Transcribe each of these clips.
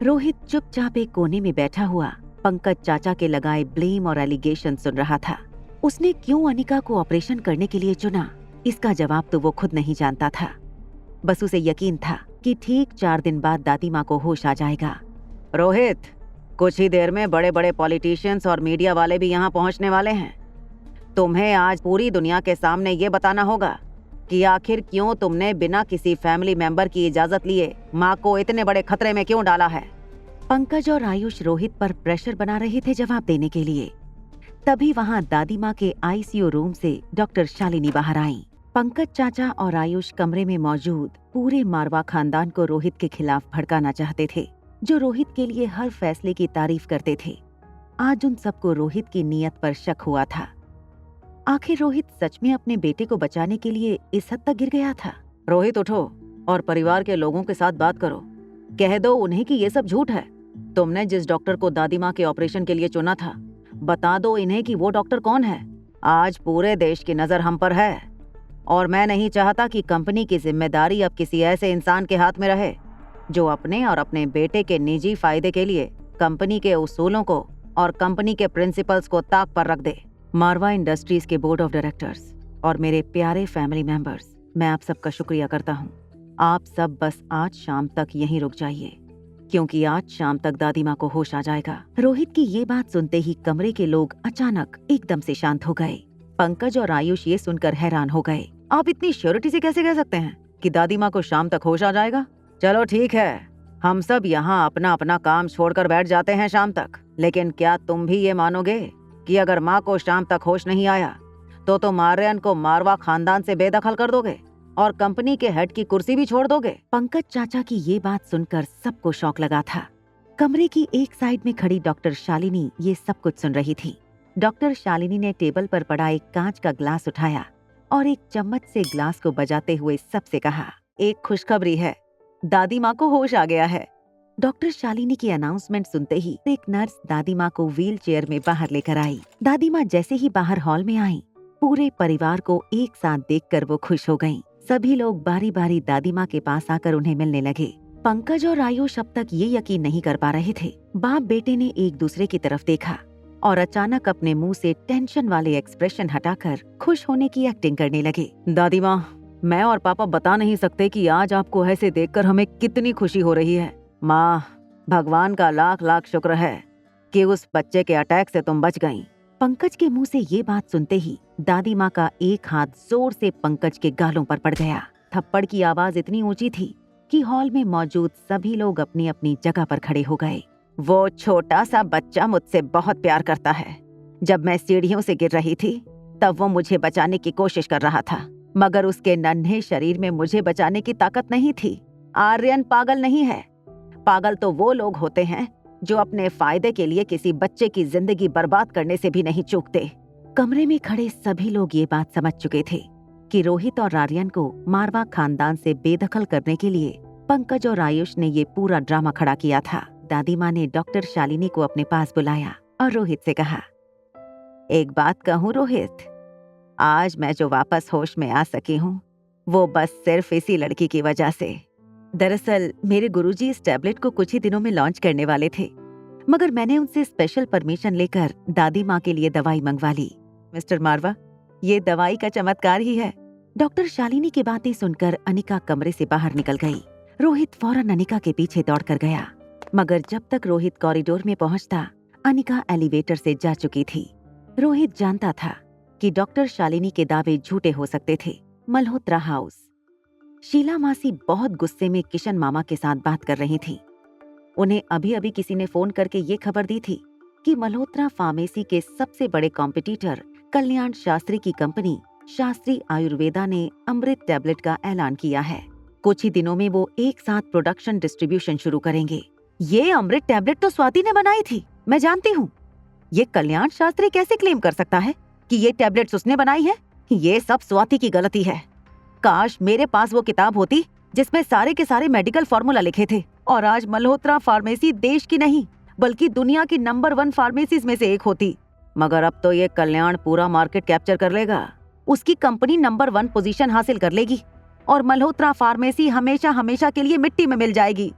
रोहित चुपचाप एक कोने में बैठा हुआ पंकज चाचा के लगाए ब्लेम और एलिगेशन सुन रहा था। उसने क्यों अनिका को ऑपरेशन करने के लिए चुना, इसका जवाब तो वो खुद नहीं जानता था। बस उसे यकीन था कि ठीक 4 दिन बाद दादी माँ को होश आ जाएगा। रोहित, कुछ ही देर में बड़े बड़े पॉलिटिशियंस और मीडिया वाले भी यहाँ पहुँचने वाले हैं। तुम्हें आज पूरी दुनिया के सामने ये बताना होगा कि आखिर क्यों तुमने बिना किसी फैमिली मेंबर की इजाजत लिए माँ को इतने बड़े खतरे में क्यों डाला है। पंकज और आयुष रोहित पर प्रेशर बना रहे थे जवाब देने के लिए। तभी वहां दादी माँ के आईसीयू रूम से डॉक्टर शालिनी बाहर आईं। पंकज चाचा और आयुष कमरे में मौजूद पूरे मारवा खानदान को रोहित के खिलाफ भड़काना चाहते थे, जो रोहित के लिए हर फैसले की तारीफ करते थे। आज उन सबको रोहित की नीयत पर शक हुआ था। आखिर रोहित सच में अपने बेटे को बचाने के लिए इस हद तक गिर गया था। रोहित, उठो और परिवार के लोगों के साथ बात करो। कह दो उन्हें कि ये सब झूठ है। तुमने जिस डॉक्टर को दादी माँ के ऑपरेशन के लिए चुना था, बता दो इन्हें कि वो डॉक्टर कौन है। आज पूरे देश की नजर हम पर है और मैं नहीं चाहता कि कंपनी की जिम्मेदारी अब किसी ऐसे इंसान के हाथ में रहे जो अपने और अपने बेटे के निजी फायदे के लिए कंपनी के उसूलों को और कंपनी के प्रिंसिपल्स को ताक पर रख दे। मारवा इंडस्ट्रीज के बोर्ड ऑफ डायरेक्टर्स और मेरे प्यारे फैमिली मेंबर्स, मैं आप सबका शुक्रिया करता हूँ। आप सब बस आज शाम तक यहीं रुक जाइए, क्योंकि आज शाम तक दादी माँ को होश आ जाएगा। रोहित की ये बात सुनते ही कमरे के लोग अचानक एकदम से शांत हो गए। पंकज और आयुष ये सुनकर हैरान हो गए। आप इतनी श्योरिटी से कैसे कह सकते हैं कि दादी माँ को शाम तक होश आ जाएगा? चलो ठीक है, हम सब यहाँ अपना अपना काम छोड़कर बैठ जाते हैं शाम तक, लेकिन क्या तुम भी ये मानोगे कि अगर माँ को शाम तक होश नहीं आया तो तुम आर्यन को मारवा खानदान से बेदखल कर दोगे और कंपनी के हेड की कुर्सी भी छोड़ दोगे? पंकज चाचा की ये बात सुनकर सबको शौक लगा था। कमरे की एक साइड में खड़ी डॉक्टर शालिनी ये सब कुछ सुन रही थी। डॉक्टर शालिनी ने टेबल पर पड़ा एक कांच का ग्लास उठाया और एक चम्मच से ग्लास को बजाते हुए सबसे कहा, एक खुशखबरी है, दादी माँ को होश आ गया है। डॉक्टर शालिनी की अनाउंसमेंट सुनते ही एक नर्स दादी माँ को व्हील चेयर में बाहर लेकर आई। दादी माँ जैसे ही बाहर हॉल में आई, पूरे परिवार को एक साथ देखकर वो खुश हो गयीं। सभी लोग बारी बारी दादी माँ के पास आकर उन्हें मिलने लगे। पंकज और आयुष अब तक ये यकीन नहीं कर पा रहे थे। बाप बेटे ने एक दूसरे की तरफ देखा और अचानक अपने मुंह से टेंशन वाले एक्सप्रेशन हटाकर खुश होने की एक्टिंग करने लगे। दादी माँ, मैं और पापा बता नहीं सकते कि आज आपको ऐसे देखकर हमें कितनी खुशी हो रही है। माँ, भगवान का लाख लाख शुक्र है कि उस बच्चे के अटैक से तुम बच गईं। पंकज के मुंह से ये बात सुनते ही दादी माँ का एक हाथ जोर से पंकज के गालों पर पड़ गया। थप्पड़ की आवाज इतनी ऊंची थी कि हॉल में मौजूद सभी लोग अपनी अपनी जगह पर खड़े हो गए। वो छोटा सा बच्चा मुझसे बहुत प्यार करता है। जब मैं सीढ़ियों से गिर रही थी तब वो मुझे बचाने की कोशिश कर रहा था, मगर उसके नन्हे शरीर में मुझे बचाने की ताकत नहीं थी। आर्यन पागल नहीं है। पागल तो वो लोग होते हैं जो अपने फायदे के लिए किसी बच्चे की जिंदगी बर्बाद करने से भी नहीं चूकते। कमरे में खड़े सभी लोग ये बात समझ चुके थे कि रोहित और आर्यन को मारवा खानदान से बेदखल करने के लिए पंकज और आयुष ने ये पूरा ड्रामा खड़ा किया था। दादी माँ ने डॉक्टर शालिनी को अपने पास बुलाया और रोहित से कहा, एक बात कहूँ रोहित, आज मैं जो वापस होश में आ सकी हूँ वो बस सिर्फ इसी लड़की की वजह से। दरअसल मेरे गुरुजी इस टैबलेट को कुछ ही दिनों में लॉन्च करने वाले थे, मगर मैंने उनसे स्पेशल परमिशन लेकर दादी माँ के लिए दवाई मंगवा ली। मिस्टर मारवा, ये दवाई का चमत्कार ही है। डॉक्टर शालिनी की बातें सुनकर अनिका कमरे से बाहर निकल गई। रोहित फौरन अनिका के पीछे दौड़कर गया, मगर जब तक रोहित कॉरिडोर में पहुंचता, अनिका एलिवेटर से जा चुकी थी। रोहित जानता था कि डॉक्टर शालिनी के दावे झूठे हो सकते थे। मल्होत्रा हाउस। शीला मासी बहुत गुस्से में किशन मामा के साथ बात कर रही थी। उन्हें अभी अभी किसी ने फोन करके ये खबर दी थी कि मल्होत्रा फार्मेसी के सबसे बड़े कॉम्पिटिटर कल्याण शास्त्री की कंपनी शास्त्री आयुर्वेदा ने अमृत टैबलेट का ऐलान किया है। कुछ ही दिनों में वो एक साथ प्रोडक्शन डिस्ट्रीब्यूशन शुरू करेंगे। ये अमृत टैबलेट तो स्वाति ने बनाई थी, मैं जानती हूँ। ये कल्याण शास्त्री कैसे क्लेम कर सकता है कि ये टैबलेट्स उसने बनाई है? ये सब स्वाति की गलती है। काश मेरे पास वो किताब होती जिसमें सारे के सारे मेडिकल फॉर्मूला लिखे थे, और आज मल्होत्रा फार्मेसी देश की नहीं बल्कि दुनिया की नंबर 1 फार्मेसीज में से एक होती। मगर अब तो ये कल्याण पूरा मार्केट कैप्चर कर लेगा। उसकी कंपनी नंबर 1 पोजीशन हासिल कर लेगी और मल्होत्रा फार्मेसी हमेशा हमेशा के लिए मिट्टी में मिल जाएगी।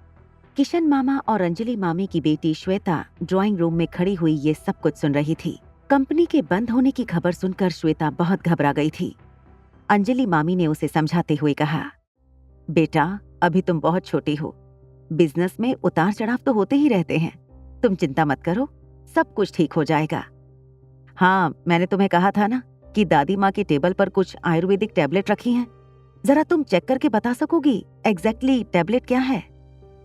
किशन मामा और अंजलि मामी की बेटी श्वेता ड्राइंग रूम में खड़ी हुई ये सब कुछ सुन रही थी। कंपनी के बंद होने की खबर सुनकर श्वेता बहुत घबरा गई थी। अंजलि मामी ने उसे समझाते हुए कहा, बेटा अभी तुम बहुत छोटी हो, बिजनेस में उतार चढ़ाव तो होते ही रहते हैं, तुम चिंता मत करो, सब कुछ ठीक हो जाएगा। हाँ, मैंने तुम्हें कहा था ना कि दादी माँ के टेबल पर कुछ आयुर्वेदिक टैबलेट रखी हैं, जरा तुम चेक करके बता सकोगी एग्जैक्टली टैबलेट क्या है?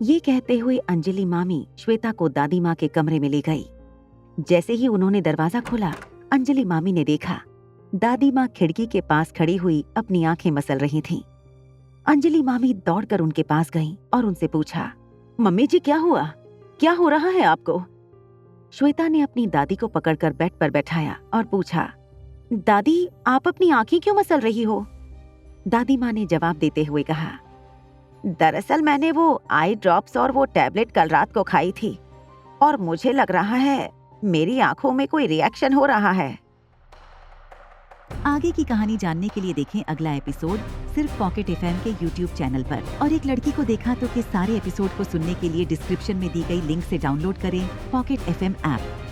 ये कहते हुए अंजलि मामी श्वेता को दादी माँ के कमरे में ले गई। जैसे ही उन्होंने दरवाजा खोला, अंजलि मामी ने देखा दादी माँ खिड़की के पास खड़ी हुई अपनी आंखें मसल रही थीं। अंजलि मामी दौड़कर उनके पास गईं और उनसे पूछा, मम्मी जी क्या हुआ? क्या हो रहा है आपको? श्वेता ने अपनी दादी को पकड़कर बेड पर बैठाया और पूछा, दादी आप अपनी आंखें क्यों मसल रही हो? दादी माँ ने जवाब देते हुए कहा, दरअसल मैंने वो आई ड्रॉप्स और वो टैबलेट कल रात को खाई थी और मुझे लग रहा है मेरी आंखों में कोई रिएक्शन हो रहा है। आगे की कहानी जानने के लिए देखें अगला एपिसोड सिर्फ पॉकेट एफएम के यूट्यूब चैनल पर। और एक लड़की को देखा तो के सारे एपिसोड को सुनने के लिए डिस्क्रिप्शन में दी गई लिंक से डाउनलोड करें पॉकेट एफएम ऐप।